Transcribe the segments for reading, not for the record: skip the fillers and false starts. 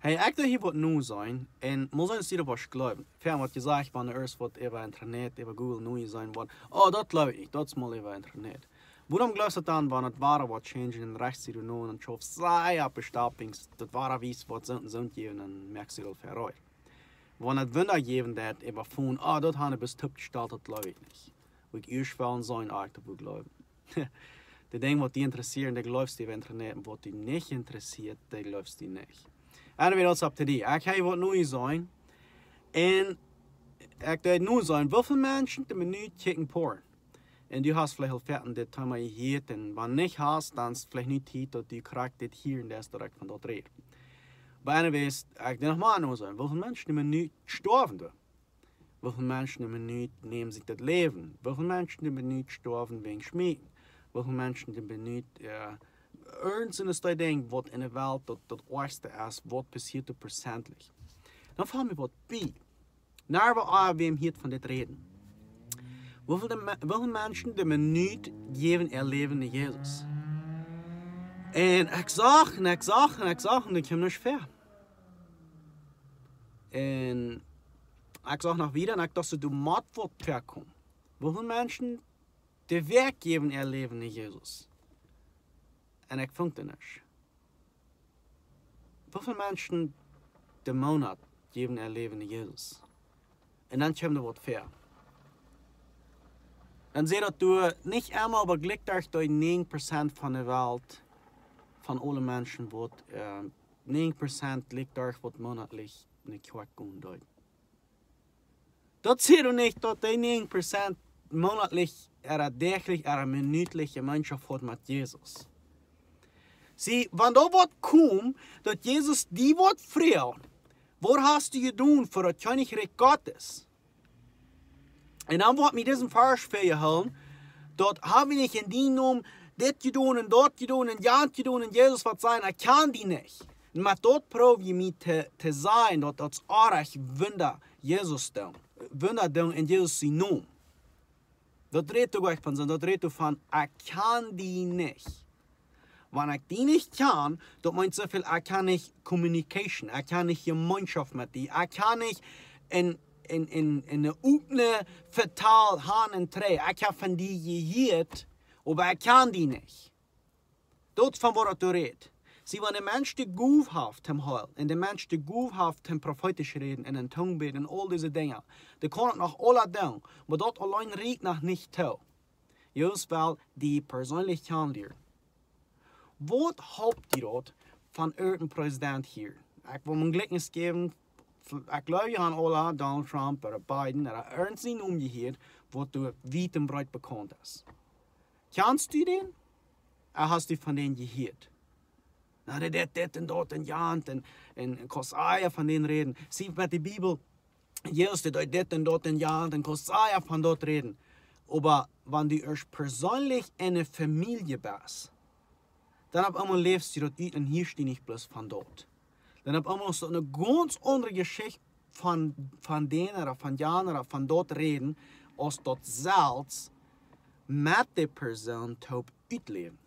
Hey, ik dat hier wat nieuw zijn en moet zijn niet op wat geloven. Ver wat gezegd van de eerst wat over internet, over Google nieuw zijn wat. Oh, dat geloof ik, dat is mal over internet. Waarom geloof je dan, wanneer het ware wat change in rechts hier doen en schoof zij op bestapings, dat ware wies wat zo'n geven en merkst je al verrooid. Wanneer het wunder geven dat over van, oh, dat hebben we bestupt gesteld, dat geloof ik niet. Hoe ik eerst wel zijn achter wil geloven. De dingen wat die interesseren, die geloofst die over internet en wat die niet interesseert, die geloofst die niet. En weer dat is op te die. Ik ga wat nieuw zijn. En ik deed nieuw zijn. Hoeveel mensen de minuut kijken porn? En du hast vielleicht al verder dit thema hier. En wanneer niet hast, dan is het vielleicht niet hier dat du krijgt dit hier en daar direct van dat reden. Maar anyways, ik denk nog maar nieuw zijn. Hoeveel mensen de minuut sterven? Hoeveel mensen de minuut nemen zich het leven? Hoeveel mensen de minuut sterven wegen schmieden? Hoeveel mensen de minuut... Ergens in de ding wat in de wereld dat ergste is, wat passiert er procentelijk. Dan vraag me wat bij. Naar we wem hier van dit reden. Hoeveel mensen de minuut geven er leven naar Jezus? En ik zag en ik kwam niet ver. En ik zag nog weer en ik dacht dat mat wat ver komt. Hoeveel mensen de werk geven er leven naar Jezus? En ik vond het niet. Hoeveel mensen de maand geven er leven naar Jezus? En dan komt er wat ver. Dan zie je dat du niet eenmaal beglikt door 9% van de wereld, van alle mensen, wat 9% ligt door wat maandelijk niet kwart komt door. Dat zie je niet dat die 9% maandelijk dagelijks minuutelijk gemeenschap wordt met Jezus. Zie, wanneer wat komt, dat Jezus die wordt vrij, wat hast du gedaan voor het koninkrijk Gottes? En dan wordt met deze vers voor je halen, dat hebben we niet in die naam dit gedaan en dat gedaan en dat gedaan en Jezus wat zijn, ik kan die niet. Maar dat probeer je me te zijn, dat het erg wunder Jezus doen. Wunder doen in Jezus zijn naam. Dat redt ook echt van zijn, dat redt ook van, ik kan die niet. Wanneer ik die niet kan, dat meint zoveel, ik kan niet communication, ik kan niet gemeenschap met die, ik kan niet in een oefenen vertaal gaan en tree. Ik heb van die gehoord, maar ik kan die niet. Dat is van wat het redt. Zie, wanneer de mens de goef heeft hem heil, en de mens de goef heeft hem prophetisch reden, en een tongbed, en al deze dingen, dan kan het nog alle doen, maar dat alleen reikt nog niet toe. Juist wel die persoonlijk kan leren. Wat hoopt je dat van een president hier? Ik wil mijn gelijkenis geven. Ik geloof je aan alle, Donald Trump, of Biden, er ergens niet omgeheerd, wat door wiet en breed bekend is. Kannst u den? Of hast du van den gehoord? Nou, dit en dat en ja, en Kosaja van den reden. Zie met de Bibel, Jezus doet dit en dat en ja, en Kosaja van dat reden. Maar wanneer du erst persoonlijk in een familie bent, dan heb je leefst je dat uit en hier staat niet plus van dood. Dan heb je een ganz andere geschichte van denen of van janen of van dat reden, als dat zelfs met de persoon te uitleven.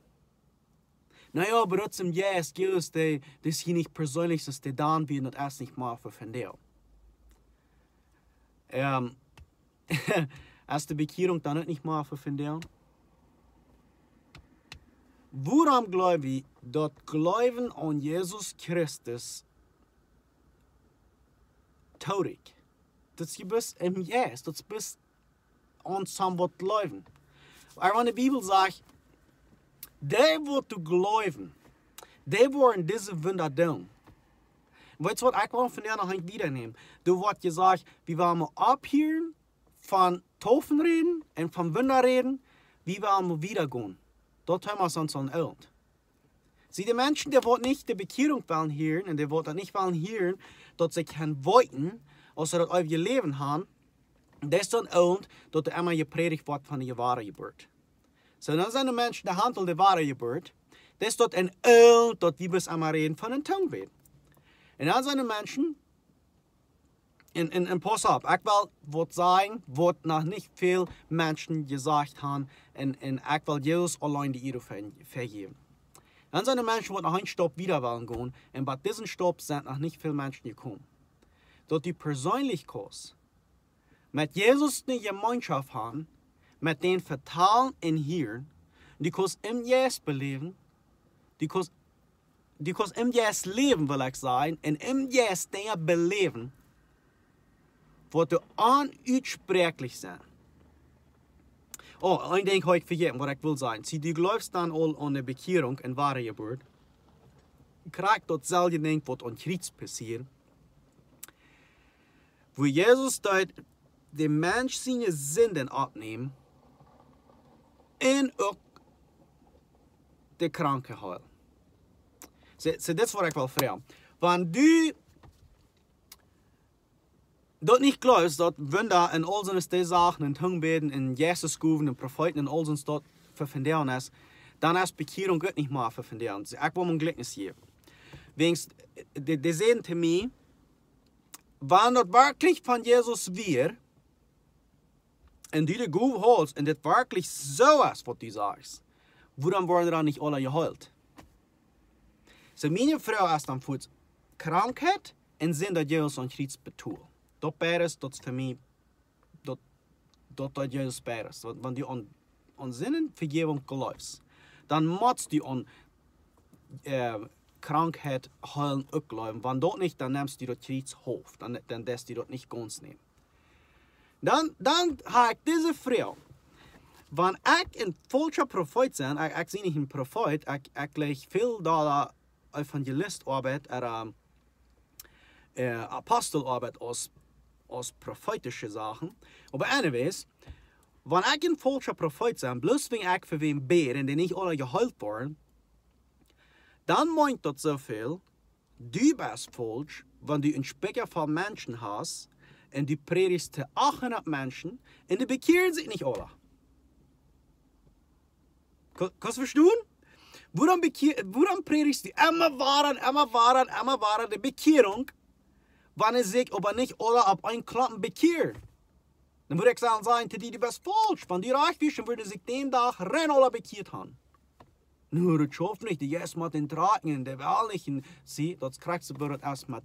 Nou ja, maar dat is hem juist, dat is hier niet persoonlijk, dat is dan wie dat is niet maar voor van deel. Als de bekering dan ook niet maar voor van deel. Waarom geloof je dat geloven aan Jezus Christus taurig? Dat is best een yes, dat is best aan somewhat geloven. Maar wanneer de Bibel zegt, die wordt te geloven, die worden deze wunder doen. Weet je wat, ik wil van jou nog niet wieder nemen. Door wat je zegt, we willen ophouden van tofen reden en van wunder reden, we willen wieder gaan. Dat hebben we sonst al oud. Zie, de mensen die willen niet de bekering willen horen, en die willen niet willen horen, dat ze gaan weten, als ze dat over je leven gaan, dat is dan oud, dat er immer gepredigt wordt van de ware geboorte. Zo, dan zijn de mensen die handelen de ware geboorte, dat is dat een oud, dat die best immer reden van een tong weet. En dan zijn de mensen, en pas op, ik wil wat zeggen, wat nog niet veel mensen gezegd hebben, en ik wil Jezus alleen die eer vergeven. Dann sind die Menschen, die nach einem Stopp wieder wollen gehen, und bei diesem Stopp sind noch nicht viele Menschen gekommen. Dort die Persönlichkeit mit Jesus eine Gemeinschaft haben, mit denen vertrauen und hören, die können im Jesus beleven, die können im Jesus leben, will ich sagen, und im Jesus Dinge beleven, die unutsprechlich sind. Oh, ein Ding habe ich vergessen, was ich will sagen. Sie, du glaubst dann all an der Bekehrung in wahre Geburt. Kriegt dort selbe Ding, was an Kjriez passiert. Wo Jesus dort den Mensch seine Sünden abnehmen und auch die Kranke heilen. So, das ist, was ich will fragen. Wenn du dort nicht glaubst, dass Wunder in all seine Sachen, in Tungbeten, in Jesus Guven, in Propheten, in all seine dort verfinden ist, dann ist Bekehrung Gott nicht mehr verfinden. Ich will mir ein Gleichnis geben. Wenigstens, die sehen zu mir, wenn das wirklich von Jesus wir, und du die Guve holst, und das wirklich so ist, was du sagst, warum werden dann nicht alle geheilt? So, meine Frau ist dann für Krankheit und Sinn, dass Jesus an Kjriez betont. Das beides, das für mich, das Jesus beides. Wenn du an Sinnen Vergebung glaubst, dann musst du an Krankheit heilen auch glauben. Wenn dort nicht, dann nimmst du das Kjriez hoch. Dann lässt du das nicht ganz nehmen. Dann habe ich diese Frau. Wenn ich ein falscher Prophet bin, ich sehe nicht ein Prophet, ich lege viel da Evangelistarbeit oder Apostelarbeit aus prophetische Sachen. Aber anyways, wenn ich ein falscher Prophet bin, bloß wenn ich für wen bete und die nicht alle geheilt worden, dann meint das so viel, du bist falsch, wenn du einen Specker von Menschen hast und du predigst zu 800 Menschen und die bekehren sich nicht alle. Kannst du verstehen? Warum predigst du immer wahren die Bekehrung, wenn es sich aber nicht alle auf einen Klappen bekehren? Dann würde ich sagen, die bist falsch. Wenn die reich wären, würde sich den Tag rein alle bekehrt haben. Nur das schafft nicht, die erst mit den Tragen, der Wahrlichen, sie, das kriegst du erst mit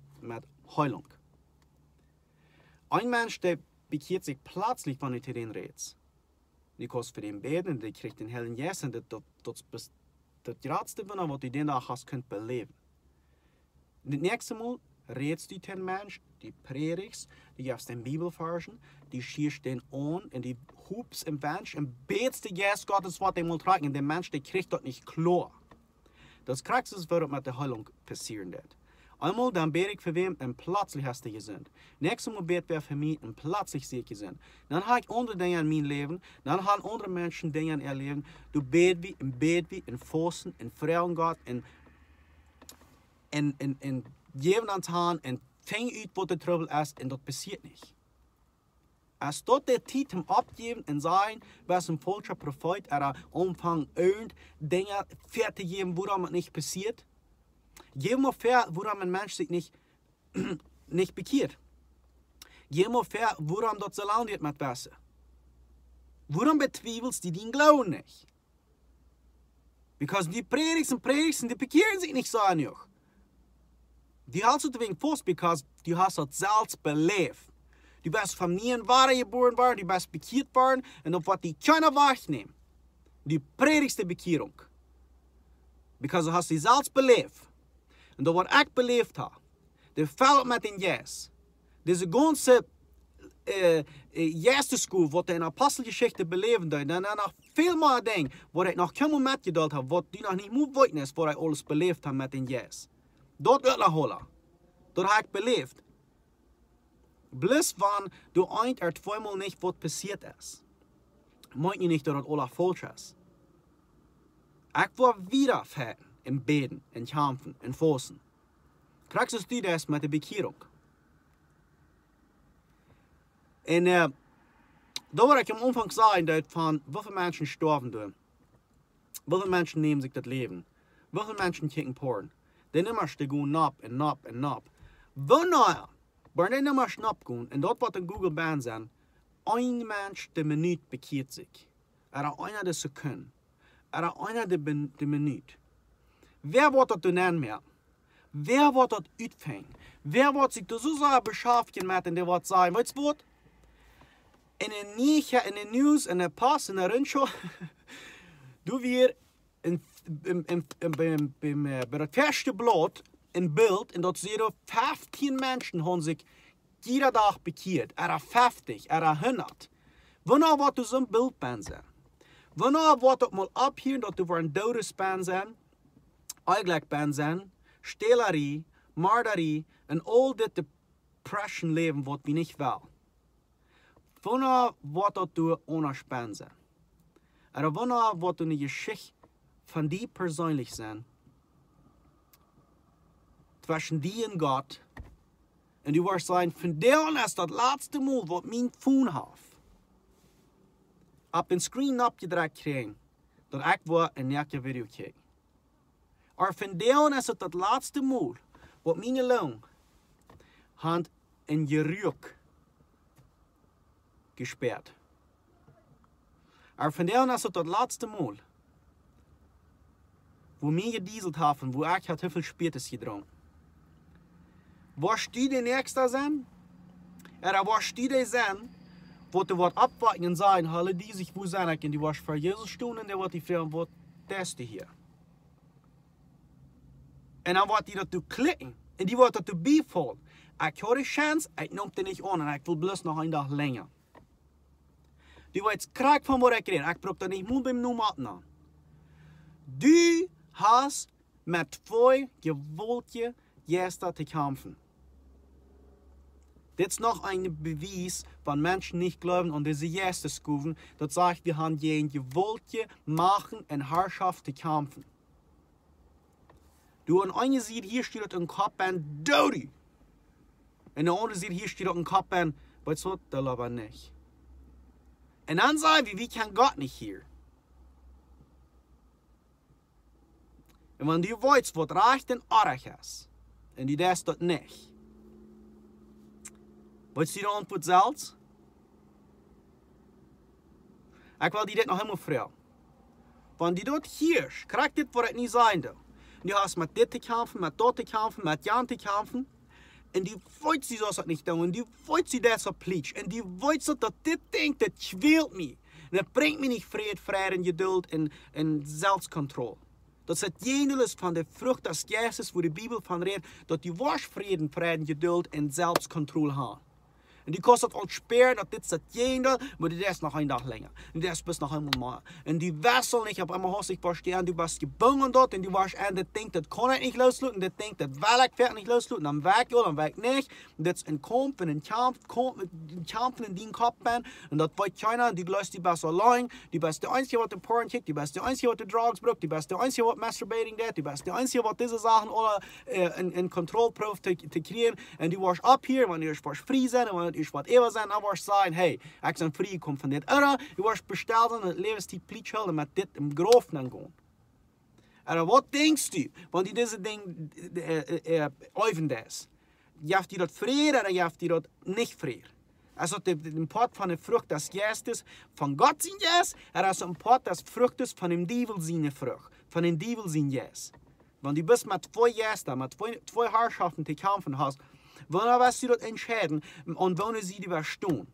Heilung. Ein Mensch, der bekehrt sich plötzlich, wenn du zu den redest. Die kannst für den beten, der kriegt den hellen Jesus, und das größte Wunder, was du den Tag hast, könnt beleben. Das nächste Mal redest du den Mensch, die predigst, die gibst den Bibelversen, die schierst den an und die hupst im Mensch und betest die Jesus Gottes Wort dem tragen und der Mensch, der kriegt das nicht klar. Das kriegst du, was mit der Heilung passieren wird. Einmal dann bete ich für wem und plötzlich hast du gesund. Nächstes Mal bete ich für mich und plötzlich sehe ich gesund. Dann habe ich andere Dinge in meinem Leben, dann haben andere Menschen Dinge in ihr Leben. Du betest wie, in Fasten, in Frauen Gott, in geben ans Hand und fängt aus, wo der Trouble ist, und das passiert nicht. Als dort der Titel abgeben und sagen, was ein falscher Prophet oder Umfang irgend Dinge fertig geben, woran man nicht passiert, geben wir fair, woran ein Mensch sich nicht bekehrt. Geben wir fair, woran dort so lange wird mit Wasser. Woran bezweifelst du den Glauben nicht? Because die predigsten, die bekehren sich nicht so an euch. Die hältst du wegen fast, because du hast das selbst belebt. Du bist von nie in Ware geboren worden, du bist bekehrt worden, und auf was die keiner wahrnehmen. Die predigste Bekehrung. Because du hast die selbst belebt. Und das, was ich belebt habe, der fällt mit den Yes. Diese ganze erste School, was in der Apostelgeschichte beleven deed, dan nog veel meer dingen, wat ik nog helemaal metgedeeld heb, wat die nog niet moet weten is, wat ik alles beleefd heb met den Yes. Dat wil ik holen. Dat heb ik beleefd. Bloß wenn du ein oder zweimal nicht, was passiert ist, meint ihr nicht, dass das alles falsch ist. Ich war wieder fett im Beten, in Kämpfen, in Fasten. Kriegst du das mit der Bekehrung? Und da war ich am Anfang sagen, dass von wie viele Menschen sterben da? Wie viele Menschen nehmen sich das Leben? Wie viele Menschen kicken Porn? Die nimmer gehen ab und ab und ab. Wanneer, wenn die nimmer schnapp gehen, und dort wird in Google Band sein, ein Mensch die Minute bekehrt sich. Oder einer der Sekunden. Oder einer der Minute. Wer wird das nennen mehr? Wer wird das uitfangen? Wer wird sich so sehr beschäftigen mit und der wird sagen, weißt du was? In den nich, in den News, in der Post, in der Rundschau, du wir bei das erste Blatt ein Bild, und dort sehen 15 Menschen haben sich jeder Tag bekehrt. 50, 100. Wanneer wird du so ein Bild sein? Wanneer wird das mal abhören, dass du ein Todes sein, eigentlich sein, Stehlerie, Marderie und all das Depression leben, was wir nicht will. Wanneer wird das du ohne Spann sein? Oder wanneer wird du eine Geschichte von dir persönlich sein? Zwischen dir und Gott. Und du wirst sagen, von dem ist das letzte Mal, was mein Phone hat. Ab den Screen abgedreht kriegen, dass ich ein neues Video kriege. Aber von dem ist das letzte Mal, was meine Lunge hat in Geruch gesperrt. Aber von dem ist das letzte Mal, wo mir gedieselt haben, wo ich zu viel Spätes getrunken. Was die der Nächste sein? Oder was die der sein, wo du was abwarten und sagen, alle die sich wo sein, und die was für Jesus tun, und der wird die fragen, was das hier? Und dann wird die dazu klicken, und die wird dazu beifallen. Ich habe die Chance, ich nehme die nicht an, und ich will bloß noch einen Tag länger. Du weißt krank von was ich rede, ich brauche da nicht nur beim Nummer an. Du hast mit 2 gewollte Gäste zu kämpfen. Das ist noch ein Beweis, wenn Menschen nicht glauben und diese Gäste skuven, das sagt, wir haben gegen gewollte Machen und Herrschaft zu kämpfen. Du, und eine sieht, hier steht ein Kopf an Dodi. Und der andere sieht, hier steht ein Kopf an, weißt du, das aber nicht. Und dann sagen wir kennen Gott nicht hier. Und wenn du weißt, was recht und arg ist, und die das dort nicht, weißt du die Antwort selbst? Ich will dir das noch einmal fragen. Wenn du dort hier kriegst du das, was es nicht sein darf. Du hast mit dit zu kämpfen, mit dort zu kämpfen, mit Jan zu kämpfen. Und die wollt sie das nicht tun. Und die wollt sie das Pleitsch. Und die wollt sie, dass dit Ding, das quält mich. Und das bringt mir nicht Frieden, Geduld und Selbstkontrolle. Das ist jenes von der Frucht des Geistes, wo die Bibel von redet, dass die Frieden, Geduld und Selbstkontrolle haben. Und die kostet uns sperren, dass das jene, aber die ist noch einen Tag länger. Und das bis noch einmal mal. Und die Wessel nicht, auf einmal hast du dich verstehen, du bist gebunden dort, und du warst an das Ding, das kann ich nicht loslassen, das Ding, das will ich nicht loslassen, dann weg, oder dann weg nicht. Und das ist ein Kampf, ein Kampf in deinem Kopf, und das weiß keiner, die lässt die best allein, die bist der Einzige, was den Porn kickt, die bist der Einzige, was die Drugs braucht, die bist der Einzige, was Masturbating geht, die bist der Einzige, was diese Sachen alle in Kontrollprof zu kriegen, und du warst ab hier, wenn du warst frei sein, ich wat ever zijn, dan was zijn, hey, ik ben vrijgekomen van dit. Oder, je was besteld en het levenstijd pleitschulden met dit in grof dan gaan. Oder, wat denkst du, wanneer deze ding oefen is? Jaft die dat vrede, oder jaft die dat niet vrede? Also, der Part von der Frucht des Geistes von Gott sein Jes, also ein Part des Fruchtes von dem Teufel seine Frucht, von dem Teufel sein Jes. Wenn du bist mit 2 Gästen, mit 2 Herrschaften zu kämpfen hast, wanneer was du dat entscheiden und wanneer sie die überstehen.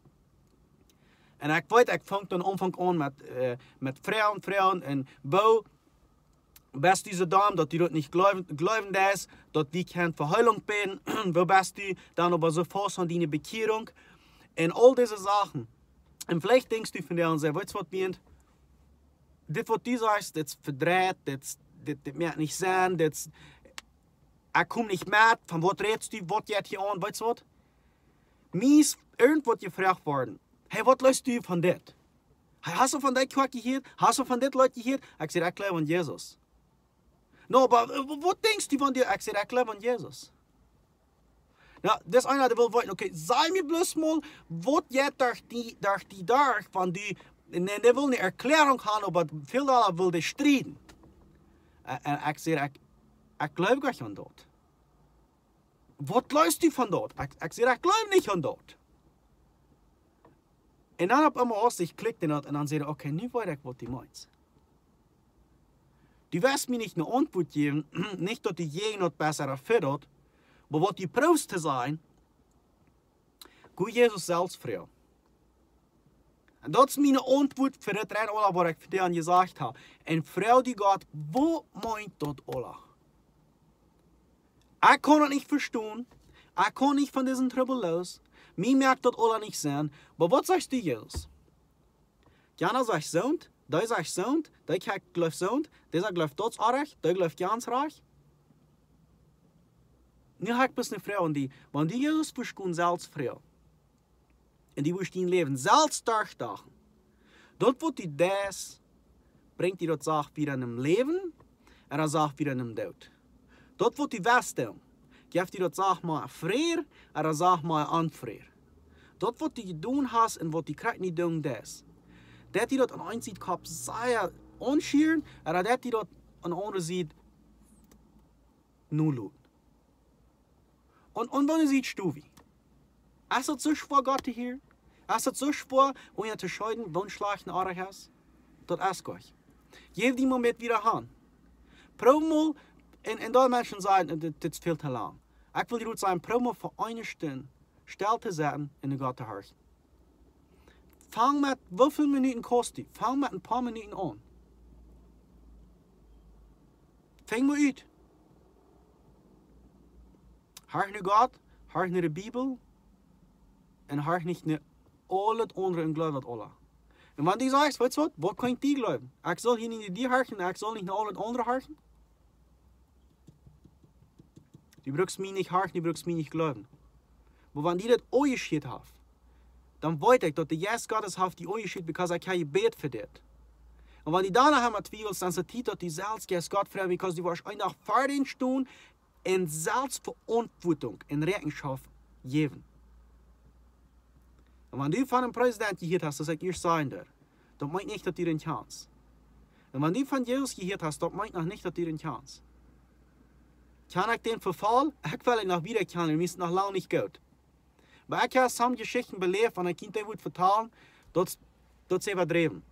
Und ich weiß, ich fange dann Anfang an mit Frauen und wo bist diese Dame, dass die dort nicht glauben ist, dass die keine Verheilung beten, wo bist du dann aber so fast an deine Bekehrung und all diese Sachen. Und vielleicht denkst du von der und sagst, weißt du was, Bient? Das, was du sagst, das ist verdreht, das wird nicht sein, das ich komme nicht mit, von was redest du, was geht hier an, weißt du was? Mies, irgendwas gefragt worden. Hey, was lässt du von das? Hey, hast du von das gehört? Hast du von das Leute gehört? Ich sage, ich glaube an Jesus. No, aber was denkst du von dir? Ich sage, ich glaube an Jesus. Ja, das ist einer, der will wissen, okay, sei mir bloß mal, was geht durch die, wenn du, der will eine Erklärung haben, aber viel aller will dich streiten. Ich sage, ich glaube gar nicht an dort. Was läufst du von dort? Ich sage, ich glaube nicht an dort. Und dann auf einmal aus, ich klicke den und dann sehe ich, okay, nu weiß ich, was du meinst. Du wirst mir nicht eine Antwort geben, nicht, dass du je noch besser erfüllt, aber was du brauchst zu sein, gut Jesus selbst frei. Und das ist meine Antwort für das Rennen, was ich dir gesagt habe. Und Frau, die Gott, wo meint das alles? Ich kann es nicht verstehen. Ich kann nicht von diesem Trouble los. Mir merkt das alles nicht sein. Aber was sagst du, Jesus? Jana sagt Sohn, der sagt Sohn, der glaubt Sohn, der sagt glaubt das reich, der glaubt ganz reich. Nu habe ich bis eine Frau, die, wenn die Jesus verstehen, selbst Frau. Und die wirst dein Leben selbst durchdachen. Dort, wo die das, bringt die das Sache wieder in einem Leben, und das Sache wieder in einem Tod. Dort, wo die Western, geeft die das Sache mal Frier, und das Sache mal Anfrier. Dort, wo die getan hast, und wo die krijgt nicht doen, das. Dat die dat aan een zijde kap sehr onschieren, en dat die dat aan de andere zijde nul. Und wenn du siehst, du wie? Ist es so schwer, Gott zu hören? Ist es so schwer, um zu entscheiden, wann schlecht eine Arsch hast? Das ist Gott. Gib die Moment wieder an. Prob mal, und da Menschen sagen, das ist viel zu lang. Ich will dir sagen, prob mal für eine Stunde still zu sein und in Gott zu hören. Fang mit, wie viele Minuten kostet die? Fang mit ein paar Minuten an. Fang mal uit. Hör naar Gott, hör naar de Bibel en hör nicht naar alle andere en geloof dat alle. En wanneer die zegt, weet je wat kan ik die geloven? Ik zal hier niet naar die hörchen, ik zal niet naar alle andere hörchen. Die brukst mij niet hörchen, die brukst mij niet geloven. Maar wanneer die dat ooit geschiet heeft, dan weet ik dat de Jezus Gottes heeft die ooit geschiet, because ik heb je beet voor dit. En wanneer die daarna hebben twijfels, dan zegt hij dat die zelfs Jezus God vreemd, because die was een dag verder staan en Selbstverantwortung en Rechenschaft geven. En wanneer du van een president gehoord hast, dat ik eerst zijn daar, dat meint niet dat du een kans. En wanneer du van Jezus gehoord hast, dat meint nog niet dat du een kans. Kan ik den verval? Ik wil het nog wieder kennen, mir ist noch lang nicht gut. Maar ik heb sommige Geschichten beleefd, en ik kan die woord vertalen, dat ze verdreven.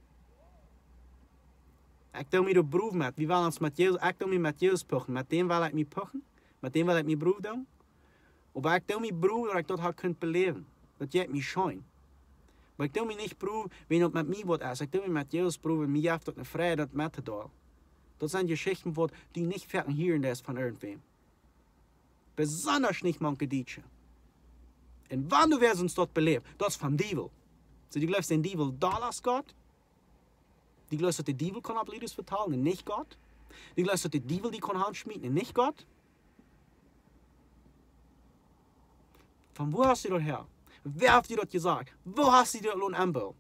Ik doe me de proef met, wie wil ons met Jezus, ik doe me met Jezus puchen, met dem wil ik me puchen. Met dem wil ik mijn broer doen. Maar ik doe mijn broer dat ik dat had kunt beleven. Dat jij mij schijn. Maar ik doe me niet broer, wie dat met mij wordt is. Ik doe me met Jezus broer, en mij heeft dat een vrijheid dat met te doen. Dat zijn Geschichten, die niet verder hier in is van irgendwem. Besonders nicht manche Deutsche. En wanneer wir uns dort beleven, dat is van Dievel. So die geloofst den Dievel da als Gott. Die geloofst dat de Dievel kan op lieders vertalen en niet God. Die geloofst dat de Dievel die kan handschmieden en niet God. Von wo hast du das her? Wer hat dir das gesagt? Wo hast du das angebaut?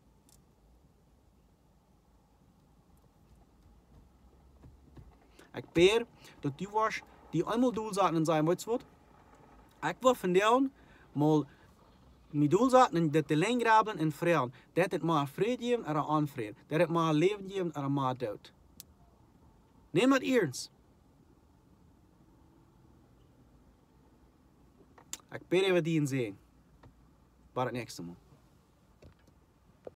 Ich bete, dass du warst, die einmal Doelzaten sein, weißt du was? Ich will von dir mal mit Doelzaten, dat de lijn graben en vreden. Dat het maar vrede geven en onvrede. Dat het maar leven geven en maar dood. Neem het ernst. Ik bid even die in zee. Bij het nächste Mal.